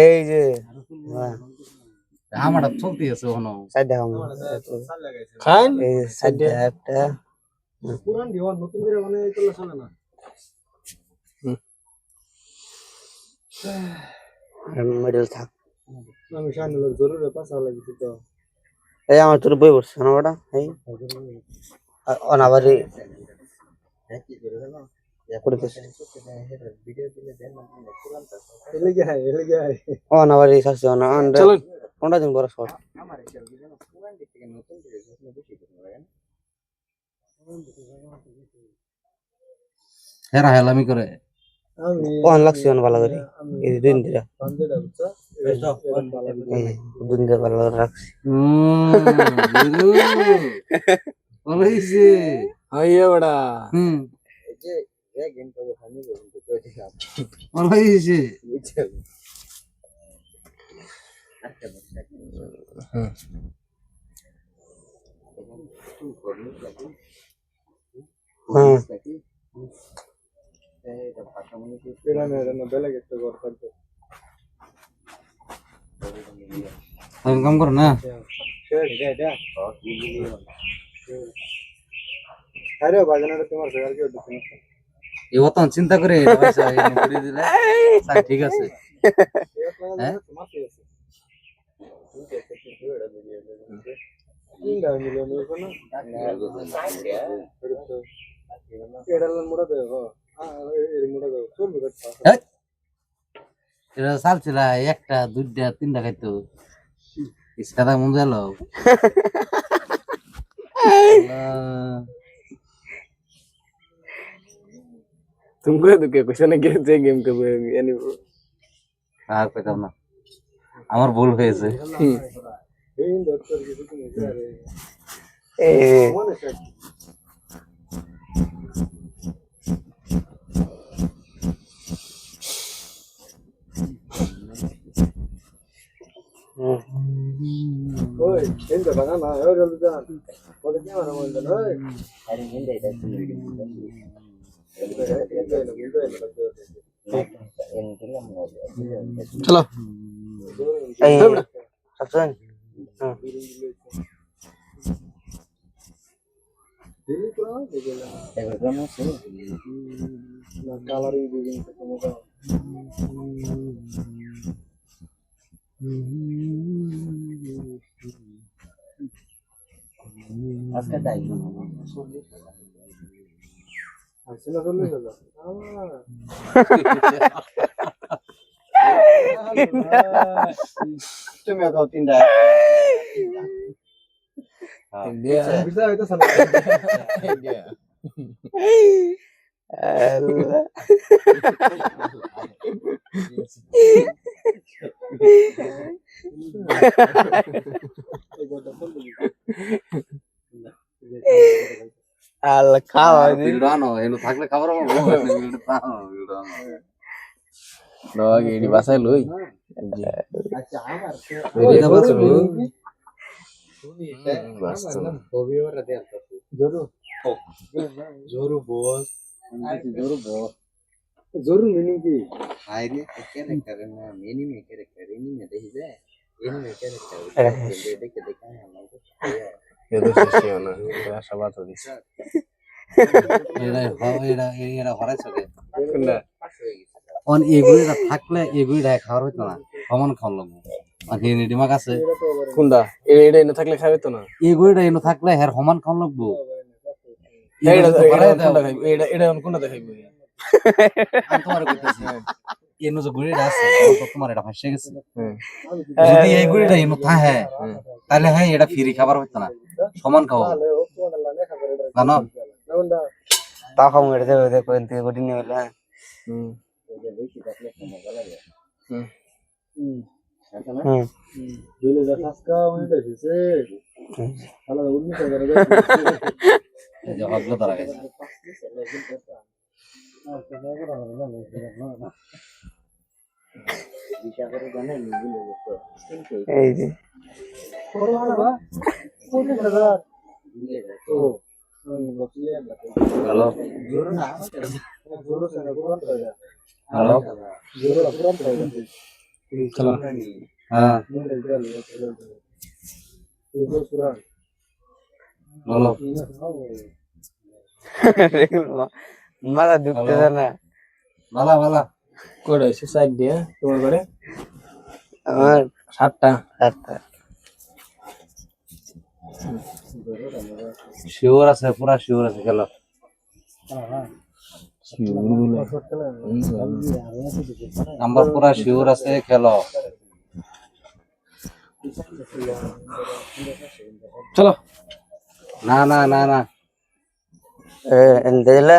এই যে আমার চলতে আছে ওখানে সাইডে খান এই সাইডে একটা পুরান দিওয়ান নতুন করে মানে চলে চলে না মিডল থাক আমি শাইন লোক জরুরি পাসা লাগিছে তো এই আমার তোর বই পড়ছে না ওটা এই অনাবারি অনাবারি শাস্তি চলুন কোনটা দিন বড় শর্ট হেরা হেলামি করে অন লাগছে অন ভালো করে এই দিন দিরা দিন দিরা ভালো করে রাখছি বলেছে আইয়া বড়া এই যে এক ঘন্টা খানি বলতে কই দিলাম বলেছে কাম করো না তখন চিন্তা করে দিলে ঠিক আছে এটা চালছিল একটা দুইটা তিনটা খাইতো ইসকাদা মন গেল तुमको तो क्या क्वेश्चन है कैसे गेम के यानी আর পেতাম না আমার ভুল হয়েছে ओए इन तो बना ना यार जल्दी जा वो तो क्या मारा बोल रहा है अरे इन दे दे चलो আজকে তাই আসলে চলে গেল তুমি তো তিনটা India bisa itu sama India al খাওয়া বিলডানো এনো থাকলে খাবার পাবো no gini bahasa lu আচ্ছা আমার जोरू बोस जोरू मीनिंग की आइरे कैरेक्टर ना मीनिंग में कैरेक्टर इन्हीं में देखी जाए इन्हीं में कैरेक्टर देख देखा है हम लोग ये तो सच्ची है ना ऐसा बात होती है এরা হরাই চলে অন এগুলিটা থাকলে এগুলিটা খাওয়ার হইতো না সমান খাওয়ার লাগবে আর হিনি দিমাগ আছে কোনটা এটা এনে থাকলে খাবে তো না এগুলিটা এনে থাকলে হের সমান খাওয়ার লাগবে এটা এটা কোনটা দেখাইবে তোমার কইতাছি এনো যে গুড়িটা আছে তোমার এটা ফাঁসে গেছে যদি এই গুড়িটা এনো থাকে তাহলে হ্যাঁ এটা ফ্রি খাবার হইতো না সমান খাওয়া জানো তা খাও এটা দেবে দেখো এনতে গটি নিয়ে হলো Dulu dah saska mana dah sih? Kalau udah ni saya dah. জবাব তো তারা গেছে এই যে হ্যালো হ্যালো চলো হ্যাঁ বলো মাথা ঢুকতেছে না ভালা ভালা করে এসে সাইড দিয়ে তোমার করে আমার 7টা আচ্ছা শিওর আছে পুরা শিওর আছে খেলো আমরা পুরা শিওর আছে খেলো চলো না না না না এন্দেলা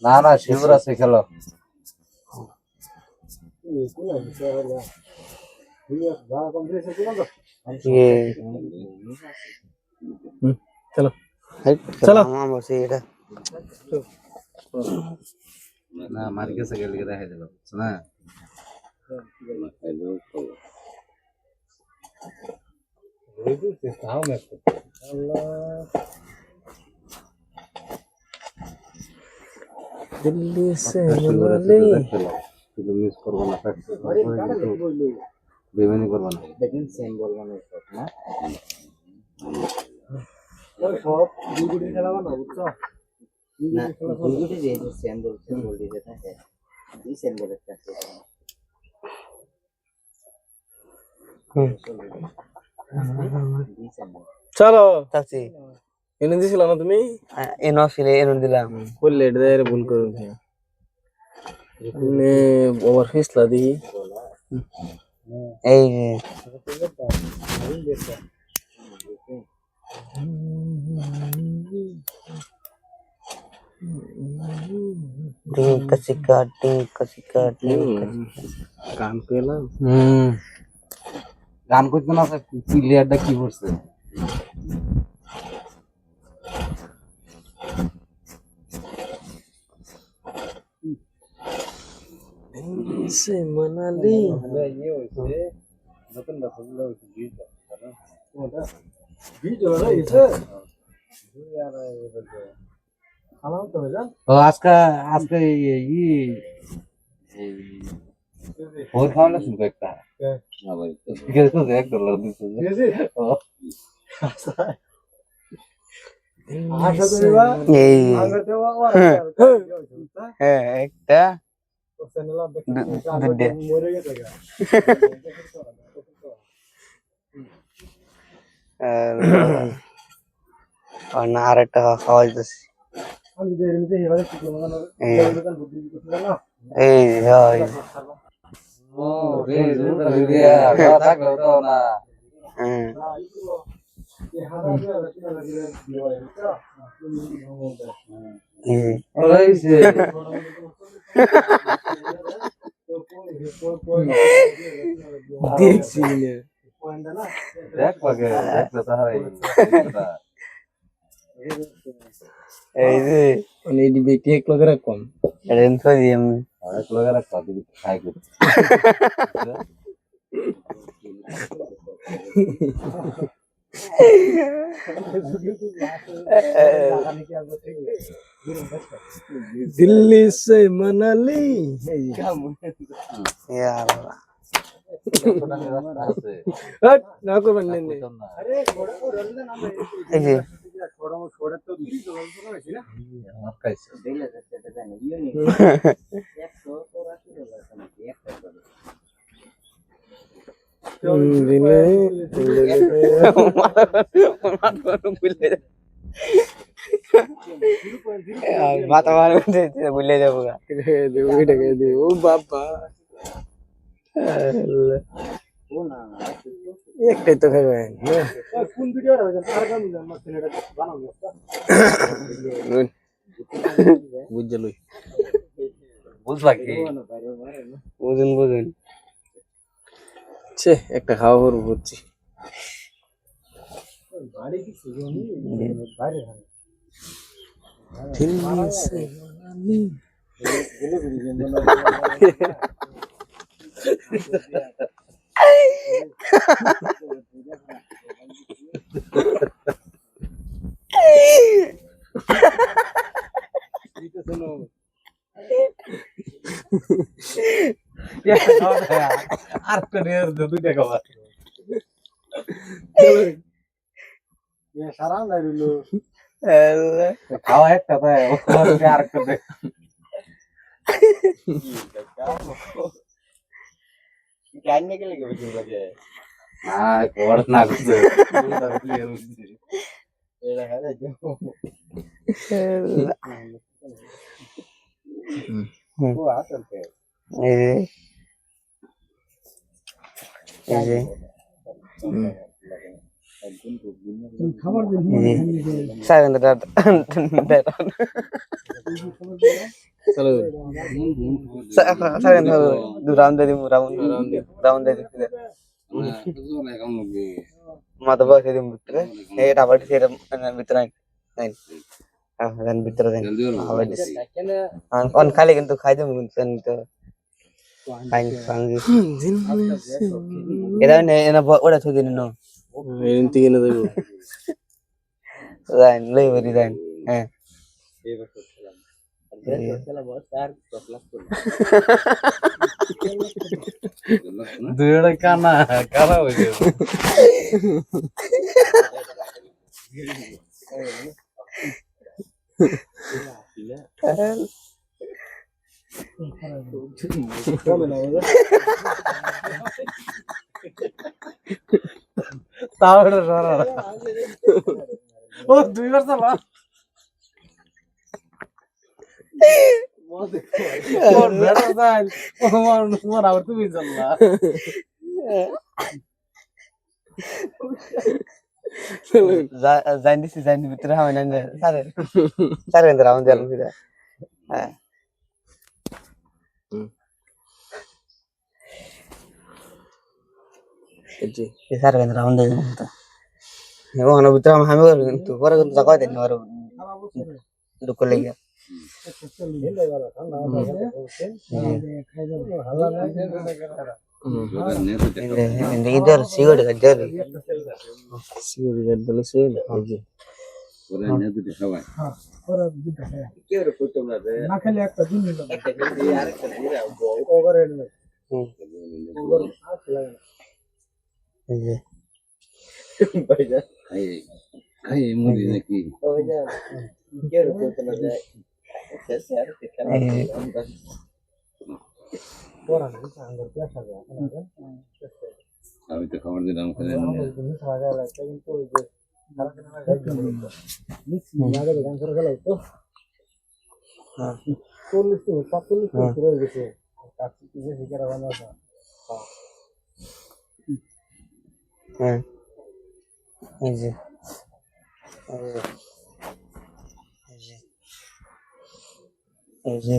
না না শিওর আছে খেলো চলো চলো আমার বসে এটা না মার গেছে গেলে দেখা দিল না দিল্লি সে শুধু মিস করবো না বেমানি করবো না দেখেন সেম বলবো না সব না সব দুগুটি খেলা না বুঝছো দুগুটি যে সেম বলছে বল দিতে থাকে এই সেম বলে থাকে চলো তাছি এনে দিছিল না তুমি এনো ছিলে এনো দিলাম বললে এটা ভুল করুন নে ওভার ফিসলা দিই এই যে টিঙ্কা কাম পেলাম গান করতে না প্লেয়ারটা কি করছে সে মনালি তো আজকে আজকে ই ওর খাওয়ানো শুরু একটা ঠিক আছে $1 দিচ্ছে এই হ্যাঁ একটা দুধে আর না আর একটা খাওয়া যাচ্ছে এই হয় ও রে রে থাকলো তো না হ্যাঁ ওইছে দেখছি দেখ পাগে দেখ তো তাহলে এই যে মানে এই ব্যক্তি এক লগে রাখুন রেন্থো দিয়ে আমি এক লগে রাখা দিবি খাই কর दिल्ली से मनाली यार हट ना को बनने ने এই যে মাথা মার ভুলে যাবো ও বাবা একটাই তো খাবেন বুঝে লই বুঝলা কি বুঝুন বুঝুন ছে একটা খাওয়া করবো বুঝছি दिल्ली से मनाली আর করে দুইটা খাবার খাওয়া একটা তাই আর করে কোর্স না করছে চলো mata bawah di ভিতরে এটা আবার সেটা ভিতরে নাই দেন ভিতরে দেন আবার দিছি অন খালি কিন্তু খাই দেব কিন্তু খাই খাঙ্গি এটা নে এনা ওটা ছুদি নো এনতি কেন দেব রাইন লই বরি রাইন হ্যাঁ দুইটা কানা কারা হয়ে গেছে তাও এটা সরা ও দুইবার চালা ওর বেটা যাই ওর আবার তুমি চালা জান দিছি জান ভিতরে হয় না সারে সারে কিন্তু রাউন্ড দিলাম ফিরা হ্যাঁ জি এই সারে কিন্তু রাউন্ড দিলাম তো এখন ভিতরে আমি কিন্তু পরে কিন্তু জায়গা দেন আর ঢুকে লেগে ইধর সিগড় গজর সিগারেট দলে সেল জি ওরা নে দুটো সবাই খাই মুড়ি নাকি আমি তো খাবার দিলাম হ্যাঁ এই যে এই যে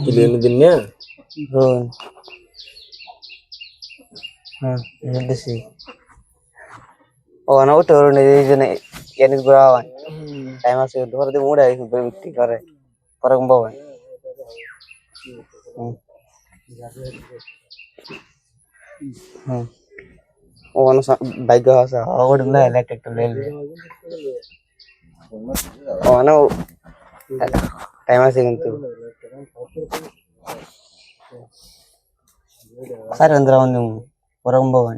Kilian dinnya Ron ini sih oh anak udah orang ini jenis yang itu berapa saya masih itu berarti muda itu berbukti kare orang bawa oh anak baik gak sah oh udah mulai elektrik tuh lele oh anak saya masih itu saya rendra mandung orang bawa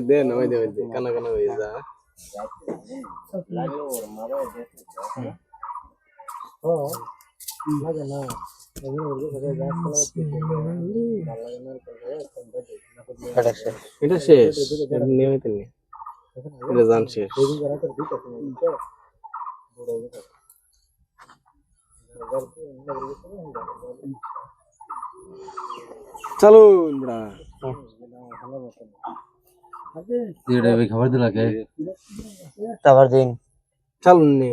deh namanya deh karena bisa এটা শেষ নিয়মিত নেই এটা জান শেষ চলুন বড়া এটা ভাই খাবার দিলা কে খাবার দিন চলুন নে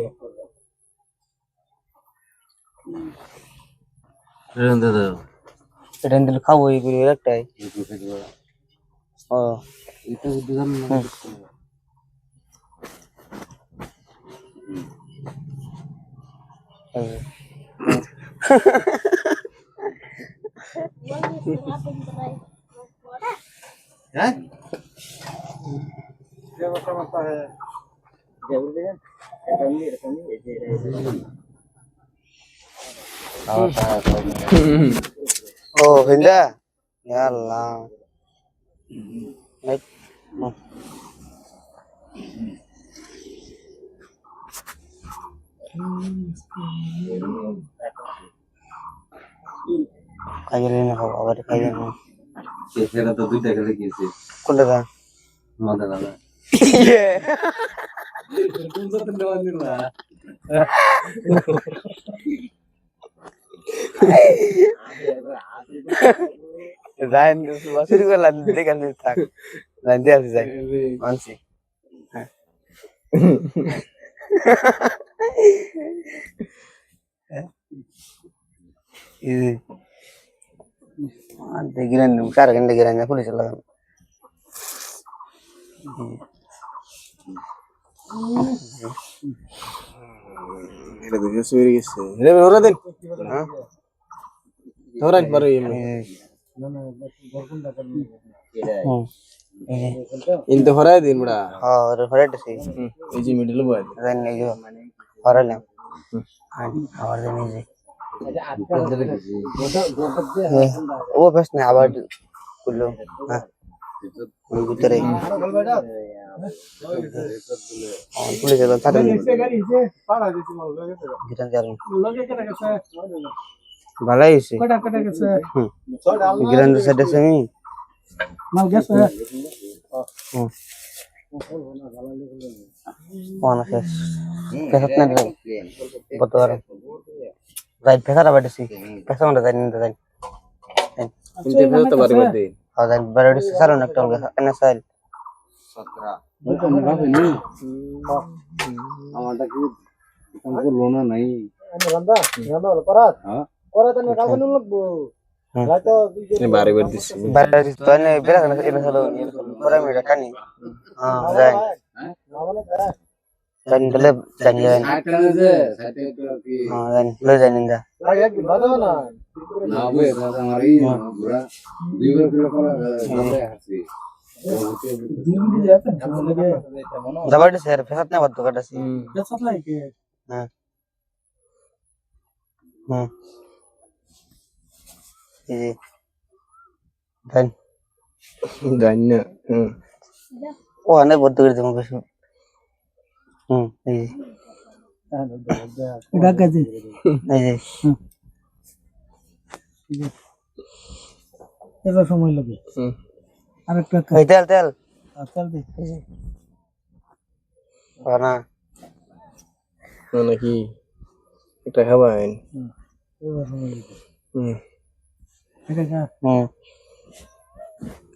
রেন দাও এটা দিলে খাবো এই করে একটাই ও এটা বুদ্ধি জানো না হ্যাঁ ও ভিন্দা ya Allah naik kayak ini kok apa kayak ini সেটা তো দুইটা গেলে গিয়েছে kuda kan মাথা লাগা iya কোন তো দেওয়া দিল না Zain masih juga lantai kan tak lantai harus Zain masih ini ada giran sekarang kan girannya polis lah এটা দেখে শুয়ে গেছে রে ওরা দেন ধরান পারো এমনি ইনতে হরাই দিন বড়া oh referred sih এই যে মিডল বয় Zain itu orang yang awal ini sih वो बस नहीं आवाज कुल्लो हाँ उतरे पुलिस चलो साथ में गिरन जारूं भला ही से गिरन तो सडे से नहीं कौन है कैसे इतना लग बता रहा जाइन पैसा रहा बैठे सी पैसा mana जाइन जाइन ইনতে ফেলতে পারবে দে और जाइन बराबर से सारा नक्टल का एनएसएल 17 হবে নি আমারটা কি हमको लोना नहीं हां বারে বার দিছি बराबर तो ने बेरा ना एनएसएल पूरा मेरा कानी हां जाइन जाइन ले जाइन जाइन সাইটে যে সাইটে তো কি हां जाइन ले जाइन इंदा না হবে দাদা আমারই পুরা দুইবার করে করা আছে जबरदस्त है पैसा ना बात कर सी हां ये जाइन দান্য ओ अने बहुत कर दूं बस ये এটা কাজে ये এবার সময় লাগে আরেকটা ये तेल तेल চল দে ना নাকি এটা খাবেন এবার সময় লাগে এটা কা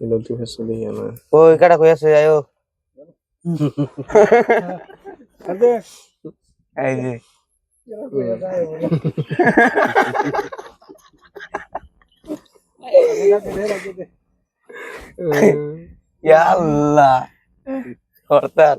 এটা তো ফেসে দিয়ে না ओए कड़ा कोई ऐसे आयो আরে आई जी ya Allah kortal